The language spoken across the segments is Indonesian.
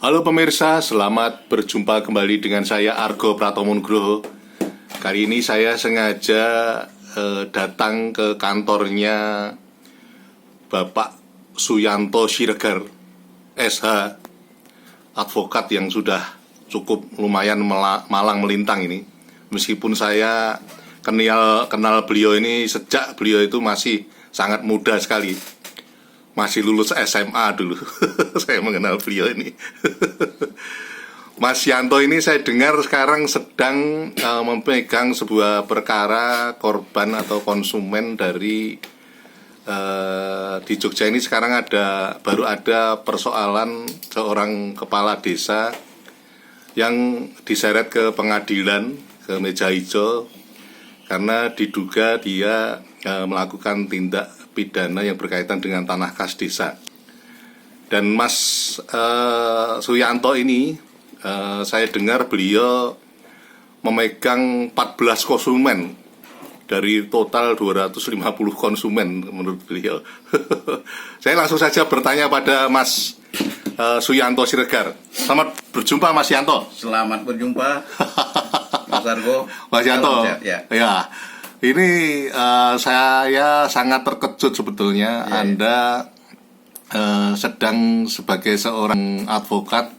Halo pemirsa, selamat berjumpa kembali dengan saya Argo Pratomo Nugroho. Kali ini saya sengaja datang ke kantornya Bapak Suyanto Siregar, SH, advokat yang sudah cukup lumayan malang melintang ini. Meskipun saya kenal beliau ini sejak beliau itu masih sangat muda sekali, masih lulus SMA dulu. Saya mengenal beliau ini. Mas Yanto ini saya dengar sekarang sedang memegang sebuah perkara korban atau konsumen dari di Jogja ini. Sekarang baru ada persoalan seorang kepala desa yang diseret ke pengadilan, ke meja hijau, karena diduga dia melakukan tindak pidana yang berkaitan dengan tanah kas desa. Dan Mas Suyanto ini, saya dengar beliau memegang 14 konsumen dari total 250 konsumen menurut beliau. Saya langsung saja bertanya pada Mas Suyanto Siregar. Selamat berjumpa Mas Yanto. Selamat berjumpa Mas Argo. Mas Yanto. Ya. Ini saya sangat terkejut sebetulnya. Anda sedang sebagai seorang advokat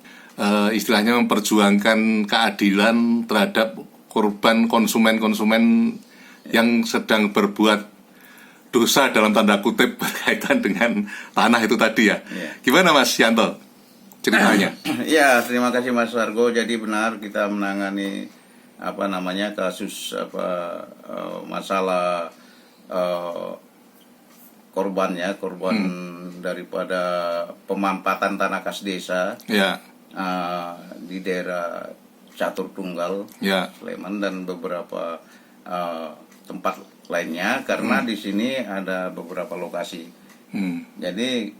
istilahnya memperjuangkan keadilan terhadap korban konsumen-konsumen yang sedang berbuat dosa dalam tanda kutip berkaitan dengan tanah itu tadi ya. Gimana Mas Yanto ceritanya? Ya, terima kasih Mas Argo. Jadi benar kita menangani kasus masalah korban daripada pemampatan tanah kas desa di daerah Catur Tunggal, Sleman, dan beberapa tempat lainnya, karena di sini ada beberapa lokasi. Jadi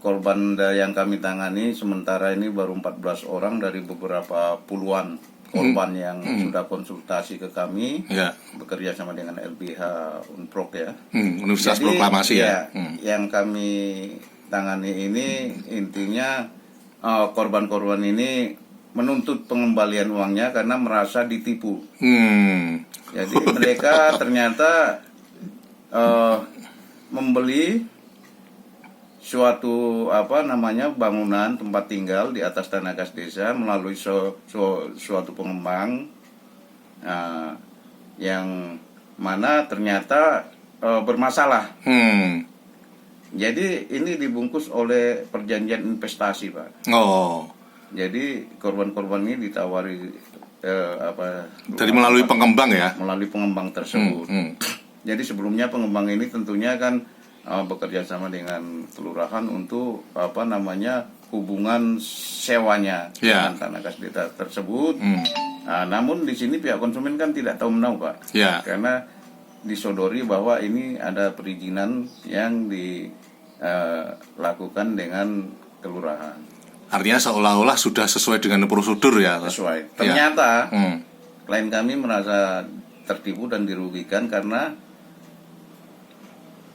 korban yang kami tangani sementara ini baru 14 orang dari beberapa puluhan korban yang sudah konsultasi ke kami, bekerja sama dengan LBH Unprok Universitas Proklamasi Yang kami tangani ini intinya korban-korban ini menuntut pengembalian uangnya karena merasa ditipu. Jadi mereka ternyata membeli suatu bangunan tempat tinggal di atas tanah kas desa melalui suatu pengembang yang mana ternyata bermasalah. Jadi ini dibungkus oleh perjanjian investasi, Pak. Jadi korban-korban ini ditawari jadi melalui pengembang ya? Melalui pengembang tersebut. Jadi sebelumnya pengembang ini tentunya kan bekerja sama dengan kelurahan untuk hubungan sewanya dengan tanah kas desa tersebut. Namun di sini pihak konsumen kan tidak tahu menahu, Pak. Karena disodori bahwa ini ada perizinan yang dilakukan dengan kelurahan. Artinya seolah-olah sudah sesuai dengan prosedur ya? Sesuai. Ternyata klien kami merasa tertipu dan dirugikan karena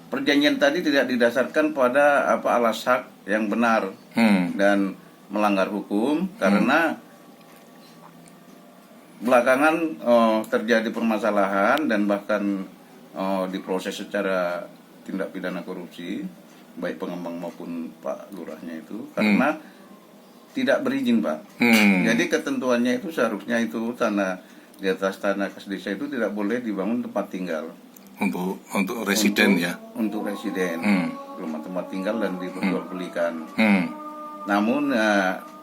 perjanjian tadi tidak didasarkan pada alas hak yang benar dan melanggar hukum, karena belakangan terjadi permasalahan dan bahkan diproses secara tindak pidana korupsi baik pengembang maupun Pak Lurahnya itu karena tidak berizin, Pak. Jadi ketentuannya itu seharusnya itu tanah di atas tanah kas desa itu tidak boleh dibangun tempat tinggal. Untuk residen untuk residen, rumah tempat tinggal dan diperjualbelikan. Namun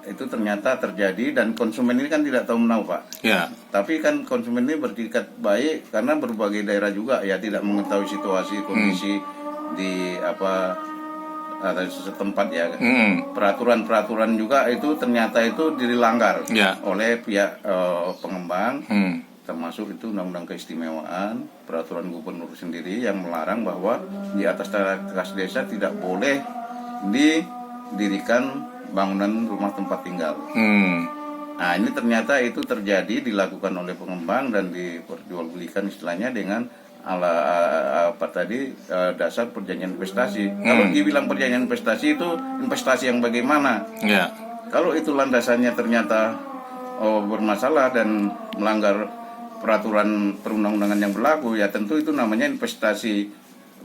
itu ternyata terjadi dan konsumen ini kan tidak tahu menahu, Pak. Tapi kan konsumen ini bertikat baik karena berbagai daerah juga tidak mengetahui situasi kondisi di setempat peraturan-peraturan juga itu ternyata itu dilanggar oleh pihak pengembang. Termasuk itu Undang-Undang Keistimewaan, peraturan gubernur sendiri yang melarang bahwa di atas tanah kas desa tidak boleh didirikan bangunan rumah tempat tinggal. Nah ini ternyata itu terjadi dilakukan oleh pengembang dan diperjualbelikan istilahnya dengan dasar perjanjian investasi. Kalau dibilang perjanjian investasi itu investasi yang bagaimana? kalau itu landasannya ternyata bermasalah dan melanggar peraturan perundang-undangan yang berlaku, ya tentu itu namanya investasi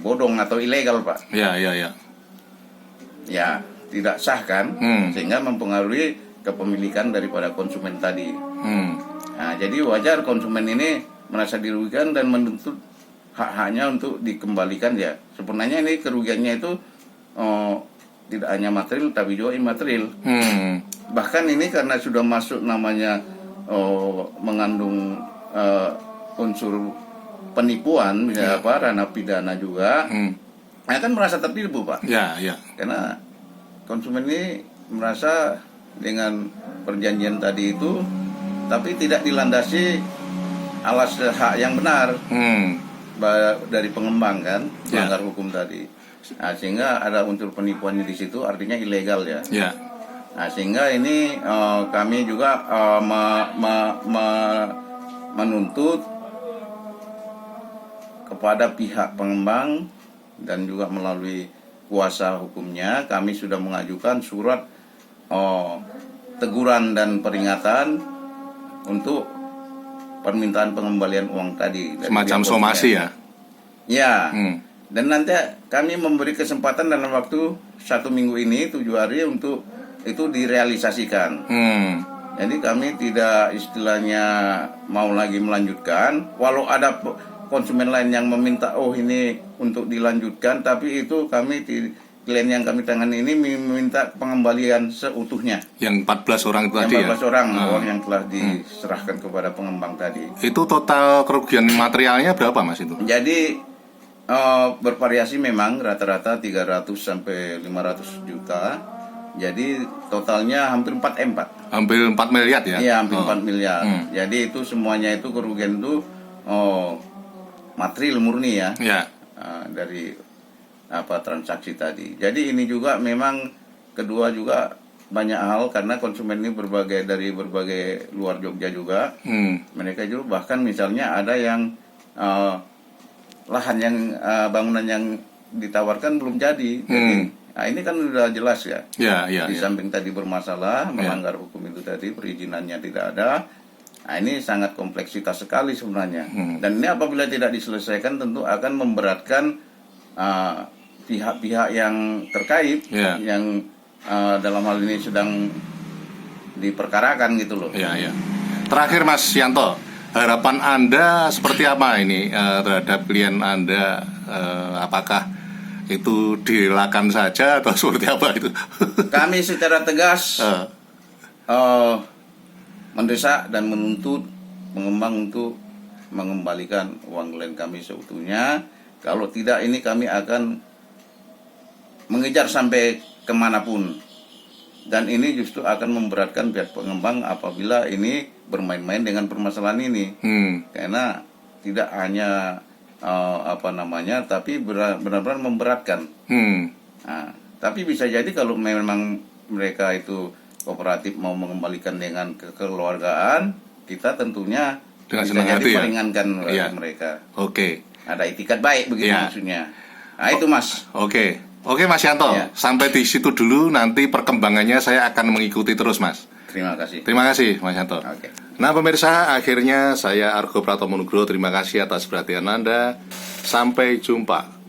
bodong atau ilegal, Pak. Ya. Ya, tidak sah kan, sehingga mempengaruhi kepemilikan daripada konsumen tadi. Nah, jadi wajar konsumen ini merasa dirugikan dan menuntut hak-haknya untuk dikembalikan ya. Sebenarnya ini kerugiannya itu tidak hanya material tapi juga imaterial. Bahkan ini karena sudah masuk namanya mengandung unsur penipuan, misalnya ranah pidana juga, akan merasa tertipu, Pak. Ya. Karena konsumen ini merasa dengan perjanjian tadi itu, tapi tidak dilandasi alas hak yang benar dari pengembang kan, melanggar hukum tadi. Nah, sehingga ada unsur penipuannya di situ, artinya ilegal ya. Nah, sehingga ini kami juga menuntut kepada pihak pengembang dan juga melalui kuasa hukumnya kami sudah mengajukan surat teguran dan peringatan untuk permintaan pengembalian uang tadi. Semacam somasi ya? Ya. Dan nanti kami memberi kesempatan dalam waktu 1 minggu ini 7 hari untuk itu direalisasikan. Jadi kami tidak istilahnya mau lagi melanjutkan, walau ada konsumen lain yang meminta ini untuk dilanjutkan, tapi itu kami klien yang kami tangani ini meminta pengembalian seutuhnya. Yang 14 orang itu tadi ya? 14 orang uang yang telah diserahkan kepada pengembang tadi. Itu total kerugian materialnya berapa, Mas, itu? Jadi bervariasi memang, rata-rata 300 sampai 500 juta. Jadi totalnya hampir 4 M, Pak. Hampir 4 miliar ya? Iya, hampir 4 miliar. Jadi itu semuanya itu kerugian itu material murni ya. Dari transaksi tadi. Jadi ini juga memang kedua juga banyak hal karena konsumen ini dari berbagai luar Jogja juga. Mereka juga bahkan misalnya ada yang lahan yang bangunan yang ditawarkan belum jadi. Jadi, nah ini kan sudah jelas ya. Di samping tadi bermasalah, melanggar hukum itu tadi, perizinannya tidak ada. Nah ini sangat kompleksitas sekali sebenarnya. Dan ini apabila tidak diselesaikan tentu akan memberatkan pihak-pihak yang terkait, yang dalam hal ini sedang diperkarakan gitu loh. Terakhir Mas Yanto, harapan Anda seperti apa ini terhadap klien Anda? Apakah itu direlakan saja atau seperti apa itu? Kami secara tegas mendesak dan menuntut pengembang untuk mengembalikan uang klien kami seutuhnya. Kalau tidak ini kami akan mengejar sampai kemanapun. Dan ini justru akan memberatkan pihak pengembang apabila ini bermain-main dengan permasalahan ini. Karena tidak hanya tapi benar-benar memberatkan. Nah, tapi bisa jadi kalau memang mereka itu kooperatif mau mengembalikan dengan kekeluargaan, kita tentunya dengan bisa senang jadi hati meringankan mereka. Ada itikat baik begitu maksudnya. Nah itu Mas. Oke Mas Yanto, sampai di situ dulu, nanti perkembangannya saya akan mengikuti terus Mas. Terima kasih Mas Yanto. Nah pemirsa, akhirnya saya Argo Pratomo Nugroho, terima kasih atas perhatian Anda. Sampai jumpa.